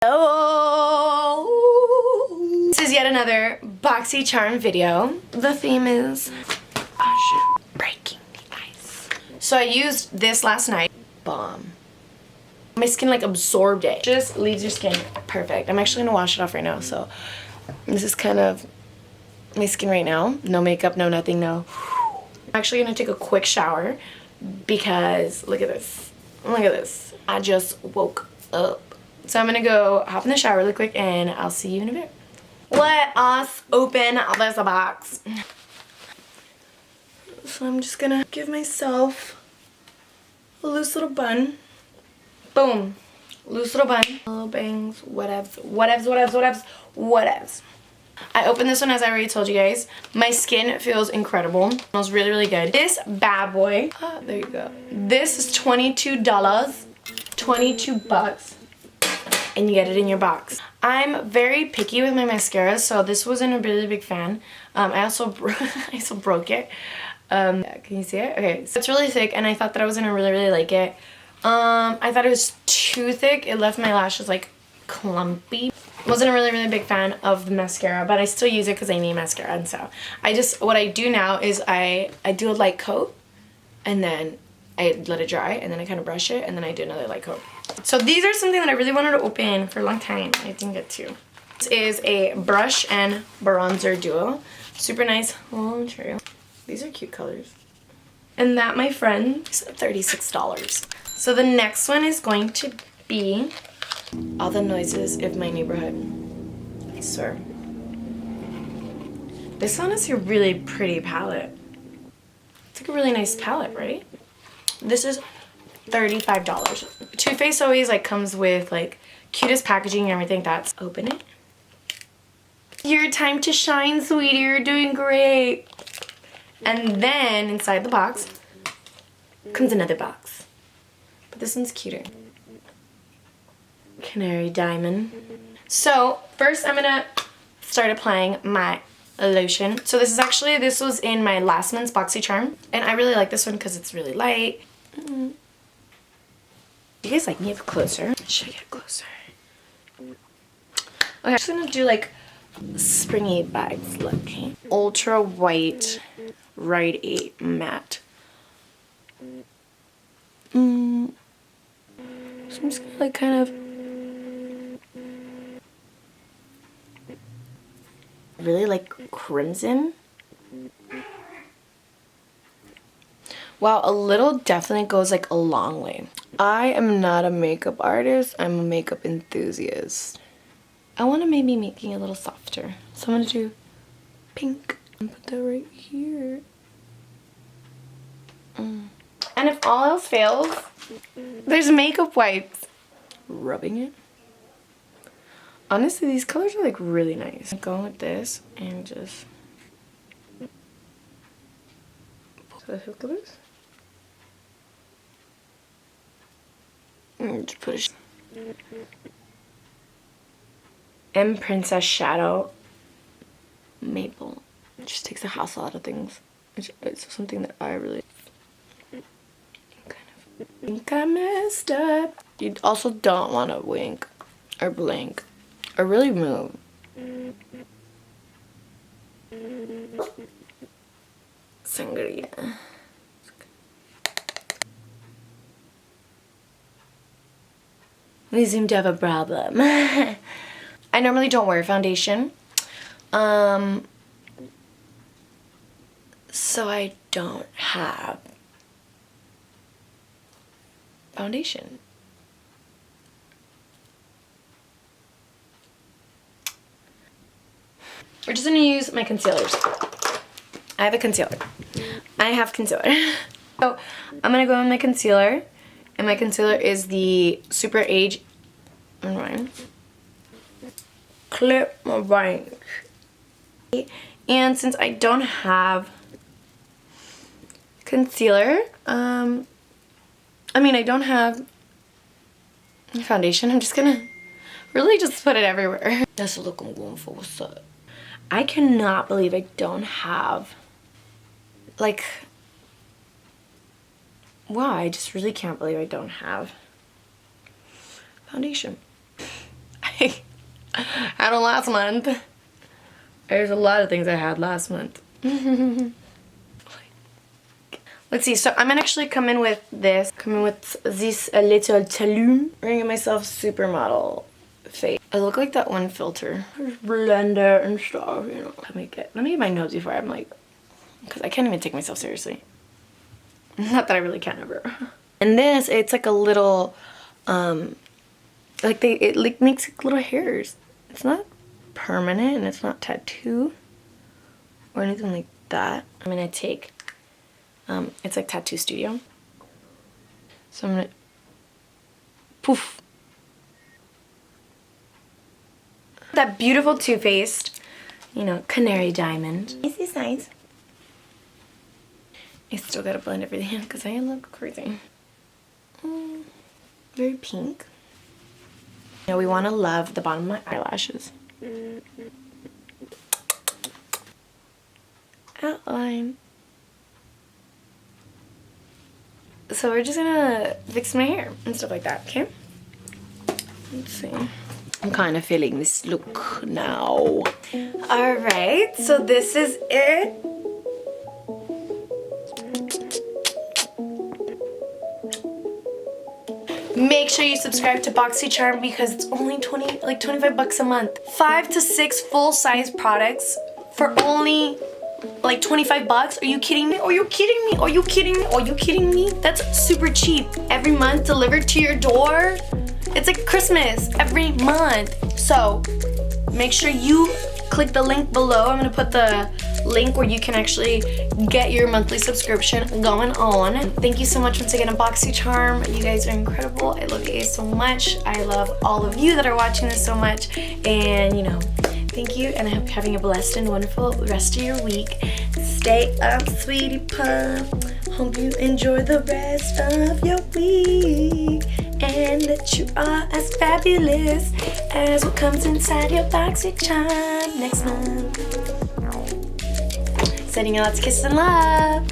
Oh, this is yet another Boxycharm video. The theme is breaking the ice. So I used this last night. Bomb. My skin like absorbed it. Just leaves your skin perfect. I'm actually gonna wash it off right now. So this is kind of my skin right now. No makeup, no nothing, no. I'm actually gonna take a quick shower because look at this. Look at this. I just woke up. So I'm gonna go hop in the shower really quick and I'll see you in a bit. Let us open this box. So I'm just gonna give myself a loose little bun. Boom. Loose little bun. Little bangs, whatevs. I opened this one as I already told you guys. My skin feels incredible. It smells really, really good. This bad boy, there you go. This is $22, 22 bucks. And you get it in your box. I'm very picky with my mascaras, so this wasn't a really big fan. I also broke it. Can you see it? Okay, so it's really thick, and I thought that I was gonna really, really like it. I thought it was too thick. It left my lashes like clumpy. Wasn't a really, really big fan of the mascara, but I still use it because I need mascara. And so what I do now is I do a light coat, and then I let it dry, and then I kind of brush it, and then I do another light coat. So these are something that I really wanted to open for a long time. I didn't get to. This is a brush and bronzer duo. Super nice little material. These are cute colors. And that, my friend, is $36. So the next one is going to be all the noises of my neighborhood. I swear. This one is a really pretty palette. It's like a really nice palette, right? This is $35. Too Faced always like comes with like cutest packaging and everything. That's open it. Your time to shine, sweetie. You're doing great. And then inside the box comes another box. But this one's cuter. Canary Diamond. So first I'm gonna start applying my lotion. So this was in my last month's Boxycharm, and I really like this one because it's really light. You guys like me up closer? Should I get closer? Okay, I'm just gonna do like springy vibes look. Ultra white Rite 8 matte. So I'm just gonna like kind of really like crimson. Wow, a little definitely goes like a long way. I am not a makeup artist, I'm a makeup enthusiast. I want to maybe make it a little softer. So I'm going to do pink and put that right here. And if all else fails, there's makeup wipes. Rubbing it. Honestly, these colors are like really nice. I'm going with this and just... So I feel colors? Just put a M Princess Shadow Maple. It just takes the hassle out of things. It's something that I really think I messed up. You also don't want to wink or blink or really move. Sangria. We seem to have a problem. I normally don't wear foundation. So I don't have foundation. We're just gonna use my concealers. I have a concealer. I have concealer. So I'm gonna go in my concealer. And my concealer is the Super Age Clip My Bangs. And since I don't have concealer, I don't have foundation, I'm just gonna really just put it everywhere. That's the look I'm going for. What's up? I cannot believe I don't have, like, wow, I just really can't believe I don't have foundation. I like I had them last month. There's a lot of things I had last month. Let's see, so I'm gonna actually come in with this. Come in with this little Tulum. I'm gonna get myself supermodel face. I look like that one filter. There's blender and stuff, you know. Let me get my nose before I'm like, because I can't even take myself seriously. Not that I really can ever. And this, it's like a little, like it like makes like little hairs. It's not permanent and it's not tattoo or anything like that. I'm gonna take, it's like Tattoo Studio. So I'm gonna, poof. That beautiful Too Faced, you know, Canary Diamond. Is this nice? I still gotta blend everything in because I look crazy. Very pink. Now we want to love the bottom of my eyelashes. Outline. So we're just gonna fix my hair and stuff like that, okay? Let's see. I'm kind of feeling this look now. Alright, so this is it. Make sure you subscribe to Boxycharm because it's only 25 bucks a month. 5 to 6 full-size products for only like 25 bucks. Are you kidding me? Are you kidding me? Are you kidding me? Are you kidding me? That's super cheap. Every month delivered to your door. It's like Christmas every month. So make sure you click the link below. I'm gonna put the link where you can actually get your monthly subscription going on. Thank you so much once again to Boxycharm. You guys are incredible. I love you guys so much. I love all of you that are watching this so much. And you know, thank you, and I hope you're having a blessed and wonderful rest of your week. Stay up, sweetie pie. Hope you enjoy the rest of your week and that you are as fabulous as what comes inside your Boxycharm next month. Sending you lots of kisses and love.